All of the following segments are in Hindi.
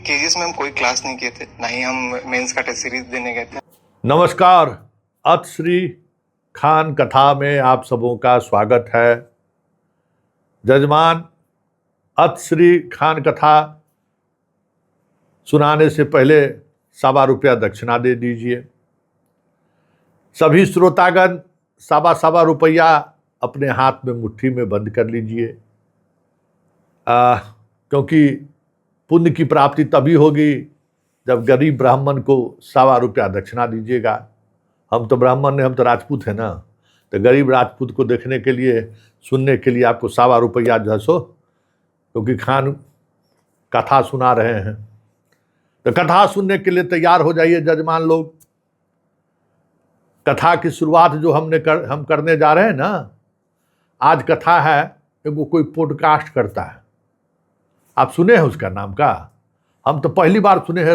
केजीएस में हम कोई क्लास नहीं किए थे, ना ही हम मेंस का टेस्ट सीरीज देने गए थे। नमस्कार, अतश्री खान कथा में आप सबों का स्वागत है। जजमान, अतश्री खान कथा सुनाने से पहले ₹1.25 दक्षिणा दे दीजिए। सभी श्रोतागण ₹1.25 अपने हाथ में मुट्ठी में बंद कर लीजिए, क्योंकि पुण्य की प्राप्ति तभी होगी जब गरीब ब्राह्मण को ₹1.25 दक्षिणा दीजिएगा। हम तो ब्राह्मण हैं, हम तो राजपूत हैं ना, तो गरीब राजपूत को देखने के लिए, सुनने के लिए आपको ₹1.25 जो है सो, क्योंकि खान कथा सुना रहे हैं, तो कथा सुनने के लिए तैयार हो जाइए जजमान लोग। कथा की शुरुआत जो हम करने जा रहे हैं ना, आज कथा है, वो कोई पॉडकास्ट करता है, आप सुने हैं उसका नाम का? हम तो पहली बार सुने हैं,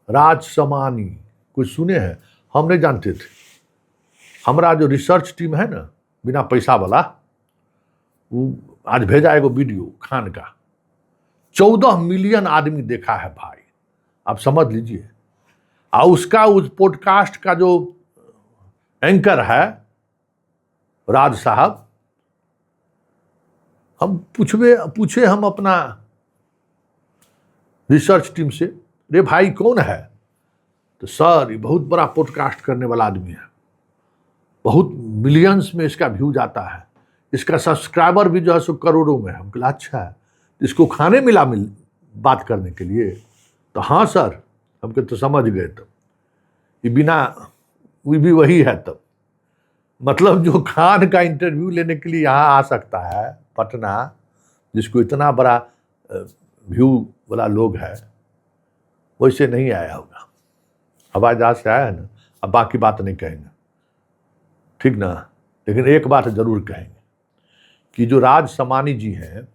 राजसमानी कुछ सुने हैं, हम नहीं जानते थे। हमारा जो रिसर्च टीम है ना, बिना पैसा वाला, वो आज भेजा एगो वीडियो खान का, 14 मिलियन आदमी देखा है भाई, आप समझ लीजिए। और उसका उस पॉडकास्ट का जो एंकर है राज साहब, हम पूछे हम अपना रिसर्च टीम से, रे भाई कौन है? तो सर ये बहुत बड़ा पॉडकास्ट करने वाला आदमी है, बहुत मिलियंस में इसका व्यू जाता है, इसका सब्सक्राइबर भी जो है सो करोड़ों में है। हम कहा अच्छा है, इसको खाने मिला बात करने के लिए? तो हाँ सर, हम तो समझ गए। तब ये बिना भी वही है, तब मतलब जो खान का इंटरव्यू लेने के लिए यहाँ आ सकता है पटना, जिसको इतना बड़ा व्यू वाला लोग है, वैसे नहीं आया होगा। हवाई जहाज से आया है ना, अब बाकी बात नहीं कहेंगे, ठीक ना? लेकिन एक बात जरूर कहेंगे कि जो राजसमानी जी हैं,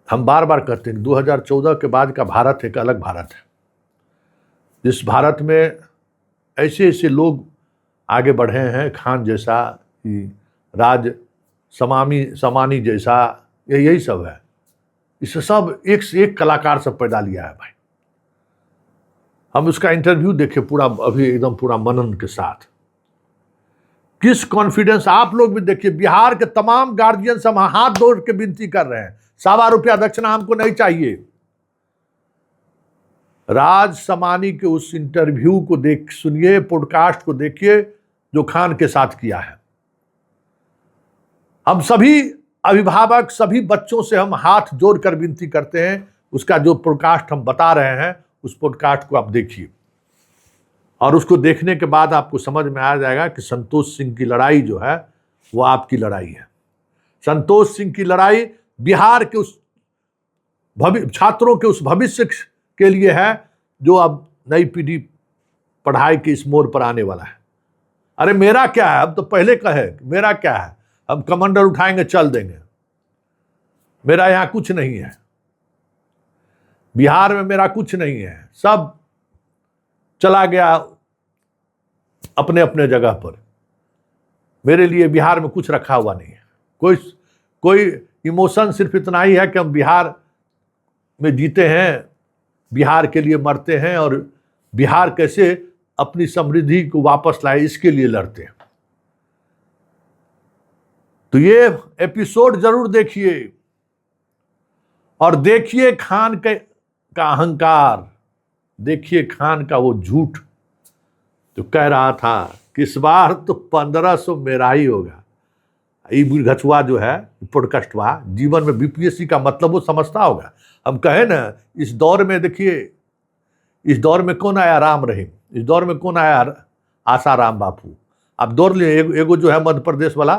हम बार बार कहते हैं 2014 के बाद का भारत एक अलग भारत है, जिस भारत में ऐसे ऐसे लोग आगे बढ़े हैं, खान जैसा, समानी जैसा, यही सब है। इससे सब एक से एक कलाकार सब पैदा लिया है भाई। हम उसका इंटरव्यू देखे पूरा, अभी एकदम पूरा मनन के साथ, किस कॉन्फिडेंस। आप लोग भी देखिए, बिहार के तमाम गार्जियन सब हाथ जोड़ के विनती कर रहे हैं, ₹1.25 दक्षिणा हमको नहीं चाहिए। राजसमानी के उस इंटरव्यू को सुनिए, पॉडकास्ट को देखिए जो खान के साथ किया है। हम सभी अभिभावक, सभी बच्चों से हम हाथ जोड़कर विनती करते हैं, उसका जो पॉडकास्ट हम बता रहे हैं, उस पॉडकास्ट को आप देखिए, और उसको देखने के बाद आपको समझ में आ जाएगा कि संतोष सिंह की लड़ाई जो है वो आपकी लड़ाई है। संतोष सिंह की लड़ाई बिहार के उस छात्रों के उस भविष्य के लिए है जो अब नई पीढ़ी पढ़ाई के इस मोड़ पर आने वाला है। अरे मेरा क्या है, अब तो पहले कहे मेरा क्या है, हम कमांडर उठाएंगे चल देंगे, मेरा यहां कुछ नहीं है, बिहार में मेरा कुछ नहीं है, सब चला गया अपने अपने जगह पर। मेरे लिए बिहार में कुछ रखा हुआ नहीं है, कोई इमोशन सिर्फ इतना ही है कि हम बिहार में जीते हैं, बिहार के लिए मरते हैं, और बिहार कैसे अपनी समृद्धि को वापस लाए इसके लिए लड़ते हैं। तो ये एपिसोड जरूर देखिए, और देखिए खान का अहंकार, देखिए खान का वो झूठ जो कह रहा था कि इस बार तो 1500 मेरा ही होगा। ये बुढ़गछुआ जो है पॉडकास्टवा, जीवन में बीपीएससी का मतलब वो समझता होगा। हम कहे ना, इस दौर में देखिए, इस दौर में कौन आया? राम रहीम। इस दौर में कौन आया? आसाराम बापू। आप दौड़ लिए, एगो जो है मध्य प्रदेश वाला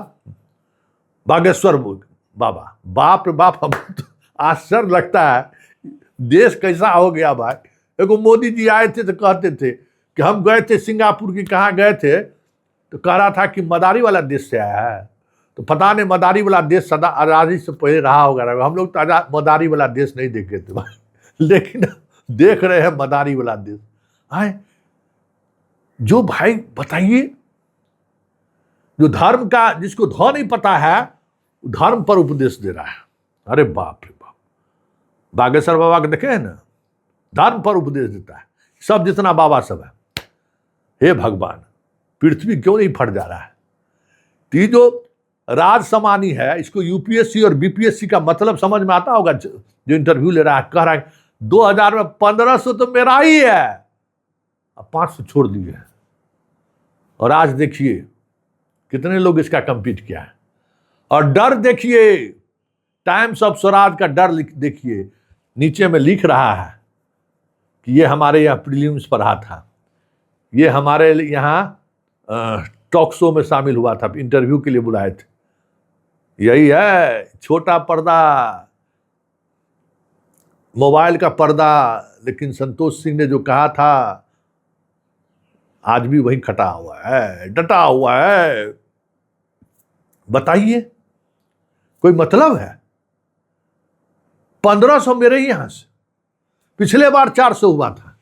बागेश्वर बाबा, बाप रे बाप, हम तो आश्चर्य लगता है देश कैसा हो गया भाई। एगो मोदी जी आए थे तो कहते थे कि हम गए थे सिंगापुर की, कहाँ गए थे, तो कह रहा था कि मदारी वाला देश से आया है। तो पता नहीं मदारी वाला देश सदा आज़ादी से पहले रहा होगा। हम लोग तो मदारी वाला देश नहीं देखे थे भाई, लेकिन देख रहे हैं मदारी वाला देश। आए जो भाई बताइए, जो धर्म का, जिसको ध नहीं पता है, धर्म पर उपदेश दे रहा है। अरे बाप रे बाप, बागेश्वर बाबा के देखे हैं ना, धर्म पर उपदेश देता है, सब जितना बाबा सब है। हे भगवान, पृथ्वी क्यों नहीं फट जा रहा है? तो ये जो राज समानी है, इसको यूपीएससी और बीपीएससी का मतलब समझ में आता होगा। जो इंटरव्यू ले रहा है, कह रहा है 2000 में 1500 तो मेरा ही है, अब 500 छोड़ दिए हैं। और आज देखिए कितने लोग इसका कंपीट किया है। और डर देखिए, टाइम्स ऑफ स्वराज का डर देखिए, नीचे में लिख रहा है कि ये हमारे यहाँ प्रीलिम्स पढ़ा था, ये हमारे यहाँ टॉक शो में शामिल हुआ था, इंटरव्यू के लिए बुलाए थे। यही है छोटा पर्दा, मोबाइल का पर्दा। लेकिन संतोष सिंह ने जो कहा था आज भी वही खटा हुआ है, डटा हुआ है। बताइए, कोई मतलब है? 1500 मेरे ही यहां से, पिछले बार 400 हुआ था,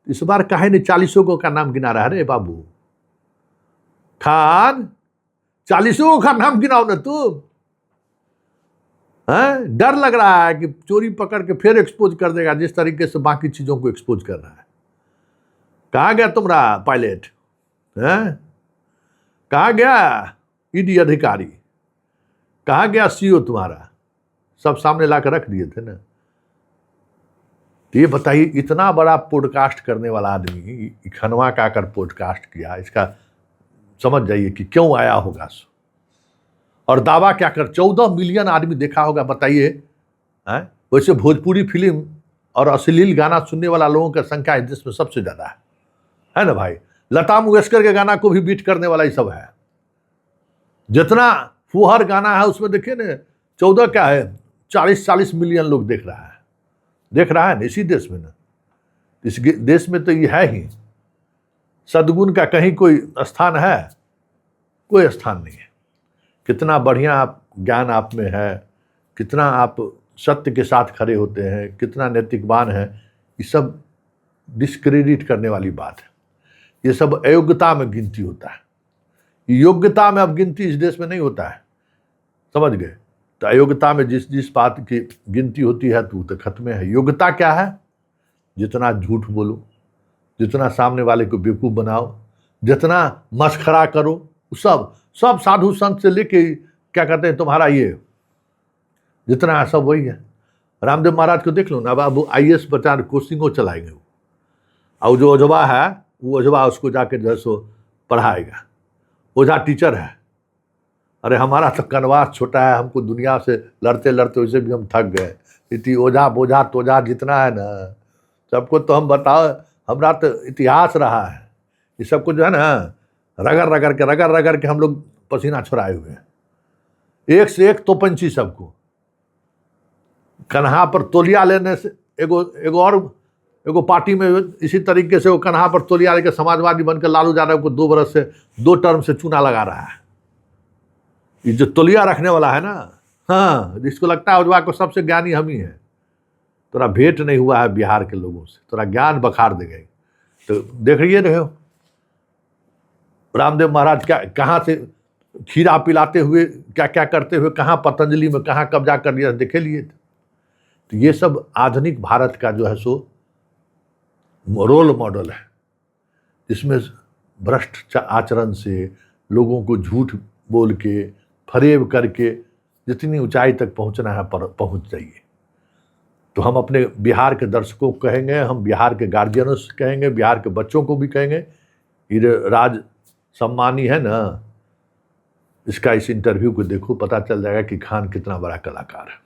इस बार काहे ने 40 का नाम गिना रहा है? रे बाबू खान, 40 का नाम गिनाओ ना तुम। डर लग रहा है कि चोरी पकड़ के फिर एक्सपोज कर देगा, जिस तरीके से बाकी चीजों को एक्सपोज कर रहा है। कहाँ गया तुम्हारा पायलट? कहाँ गया ईडी अधिकारी? कहाँ गया सीओ तुम्हारा? सब सामने लाकर रख दिए थे ना। तो ये बताइए, इतना बड़ा पॉडकास्ट करने वाला आदमी खनवा का आकर पॉडकास्ट किया, इसका समझ जाइए कि क्यों आया होगा। और दावा क्या कर, 14 मिलियन आदमी देखा होगा। बताइए, वैसे भोजपुरी फिल्म और अश्लील गाना सुनने वाला लोगों की संख्या इस देश में सबसे ज्यादा है ना भाई? लता मंगेशकर के गाना को भी बीट करने वाला ही सब है। जितना फुहर गाना है उसमें देखिए ना, 14 क्या है, 40 मिलियन लोग देख रहा है ना इसी देश में ना। इस देश में तो ये है ही, सद्गुण का कहीं कोई स्थान है? कोई स्थान नहीं है। कितना बढ़िया आप ज्ञान आप में है, कितना आप सत्य के साथ खड़े होते हैं, कितना नैतिकवान है, ये सब डिस्क्रेडिट करने वाली बात है। ये सब अयोग्यता में गिनती होता है। योग्यता में अब गिनती इस देश में नहीं होता है, समझ गए? तो अयोग्यता में जिस बात की गिनती होती है तो खत्म है। योग्यता क्या है? जितना झूठ बोलो, जितना सामने वाले को बेवकूफ़ बनाओ, जितना मस्खरा करो, सब साधु संत से लेके क्या कहते हैं तुम्हारा ये जितना है सब वही है। रामदेव महाराज को देख लो ना, अब वो IAS बचा कोचिंगों चलाएंगे वो, और जो ओझवा है वो ओझवा उसको जाके जो है सो पढ़ाएगा। ओझा टीचर है। अरे हमारा तो कनवास छोटा है, हमको दुनिया से लड़ते लड़ते वैसे भी हम थक गए। इतनी ओझा बोझा तोझा जितना है ना, सबको तो हम बताओ, हमारा तो इतिहास रहा है। ये सबको जो है ना रगड़ के हम लोग पसीना छुड़ाए हुए हैं। एक से एक तो पंछी सबको कन्हा पर तोलिया लेने से एगो पार्टी में इसी तरीके से वो कन्हा पर तोलिया लेकर समाजवादी बनकर लालू यादव को 2 बरस से 2 टर्म से चूना लगा रहा है। ये जो तोलिया रखने वाला है ना, हाँ, जिसको लगता है उजवा को सबसे ज्ञानी हम ही है। तोरा भेंट नहीं हुआ है बिहार के लोगों से, तोरा ज्ञान बखार देगा। तो देख रहे हो रामदेव महाराज क्या कहाँ से खीरा पिलाते हुए क्या क्या करते हुए कहाँ पतंजलि में कहाँ कब्जा कर लिया देखे लिए। तो ये सब आधुनिक भारत का जो है सो रोल मॉडल है, जिसमें भ्रष्ट आचरण से लोगों को झूठ बोल के फरेब करके जितनी ऊंचाई तक पहुंचना है पहुंच जाइए। तो हम अपने बिहार के दर्शकों को कहेंगे, हम बिहार के गार्जियनों से कहेंगे, बिहार के बच्चों को भी कहेंगे, ये राज सम्मानी है ना, इसका इस इंटरव्यू को देखो, पता चल जाएगा कि खान कितना बड़ा कलाकार है।